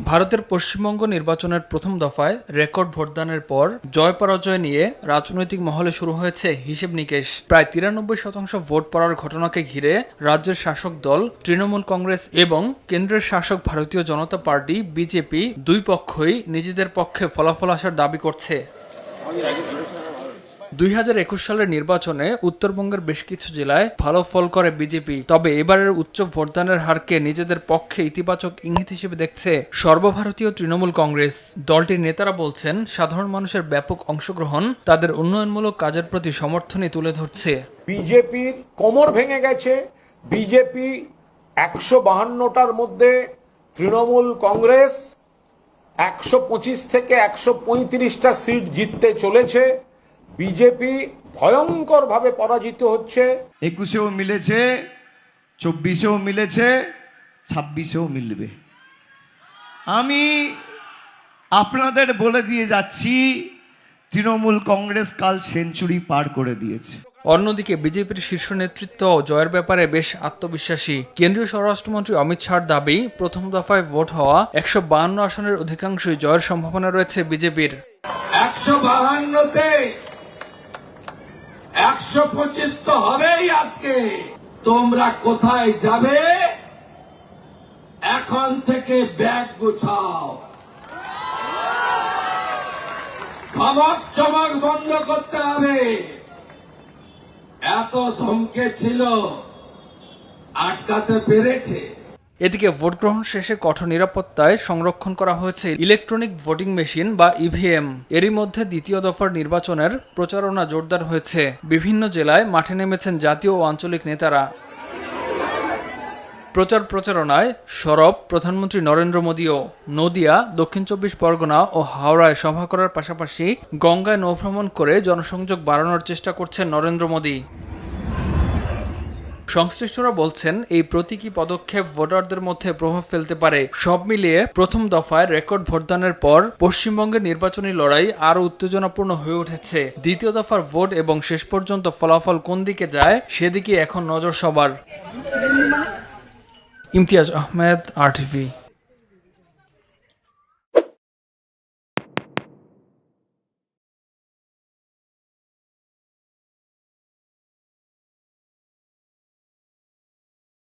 ভারতের পশ্চিমবঙ্গ নির্বাচনের প্রথম দফায় রেকর্ড ভোটদানের পর জয়-পরাজয় নিয়ে রাজনৈতিক মহলে শুরু হয়েছে হিসেব-নিকেশ। প্রায় ৯৩% ভোট পড়ার ঘটনাকে ঘিরে রাজ্যের শাসক দল তৃণমূল কংগ্রেস এবং কেন্দ্রের শাসক ভারতীয় জনতা পার্টি বিজেপি দুই পক্ষই নিজেদের পক্ষে ফলাফল আসার দাবি করছে। ২০২১ সালের নির্বাচনে উত্তরবঙ্গের বেশ কিছু জেলায় ভালো ফল করে বিজেপি। তবে এবারের উচ্চ ভোটদানের হারকে নিজেদের পক্ষে ইতিবাচক ইঙ্গিত হিসেবে দেখছে সর্বভারতীয় তৃণমূল কংগ্রেস। দলটির নেতারা বলছেন, সাধারণ মানুষের ব্যাপক অংশগ্রহণ তাদের উন্নয়নমূলক কাজের প্রতি সমর্থনই তুলে ধরছে। বিজেপির কোমর ভেঙে গেছে। বিজেপি ১৫২টার মধ্যে তৃণমূল কংগ্রেস ১২৫ থেকে ১৩৫টা সিট জিততে চলেছে। বিজেপি ভয়ঙ্করভাবে পরাজিত হচ্ছে। ২১এও মিলেছে, ২৪এও মিলেছে, ২৬এও মিলবে। আমি আপনাদের বলে দিয়ে যাচ্ছি, তৃণমূল কংগ্রেস কাল সেঞ্চুরি পার করে দিয়েছে। অন্যদিকে বিজেপির শীর্ষ নেতৃত্ব জয়ের ব্যাপারে বেশ আত্মবিশ্বাসী। কেন্দ্রীয় স্বরাষ্ট্রমন্ত্রী অমিত শাহর দাবি, প্রথম দফায় ভোট হওয়া ১৫২ আসনের অধিকাংশই জয়ের সম্ভাবনা রয়েছে বিজেপির। ১৫২তে ১২৫ তো হবেই। আজকে তোমরা কোথায় যাবে? এখন থেকে ব্যাগ গুছাও। ধমক চমক বন্ধ করতে হবে। এত ধমকে ছিল, আটকাতে পেরেছে। এদিকে ভোট গ্রহণ শেষে কঠোর নিরাপত্তায় সংরক্ষণ করা হয়েছে ইলেকট্রনিক ভোটিং মেশিন বা ইভিএম। এরই মধ্যে দ্বিতীয় দফার নির্বাচনের প্রচারণা জোরদার হয়েছে। বিভিন্ন জেলায় মাঠে নেমেছেন জাতীয় ও আঞ্চলিক নেতারা। প্রচারণায় সরব প্রধানমন্ত্রী নরেন্দ্র মোদীও। নদিয়া, দক্ষিণ ২৪ পরগনা ও হাওড়ায় সভা করার পাশাপাশি গঙ্গায় নৌভ্রমণ করে জনসংযোগ বাড়ানোর চেষ্টা করছেন নরেন্দ্র মোদী। সংশ্লিষ্টরা বলছেন, এই প্রতীকী পদক্ষেপ ভোটারদের মধ্যে প্রভাব ফেলতে পারে। সব মিলিয়ে প্রথম দফায় রেকর্ড ভোটদানের পর পশ্চিমবঙ্গের নির্বাচনী লড়াই আরও উত্তেজনাপূর্ণ হয়ে উঠেছে। দ্বিতীয় দফার ভোট এবং শেষ পর্যন্ত ফলাফল কোন দিকে যায় সেদিকে এখন নজর সবার। ইমতিয়াজ আহমেদ, RTV।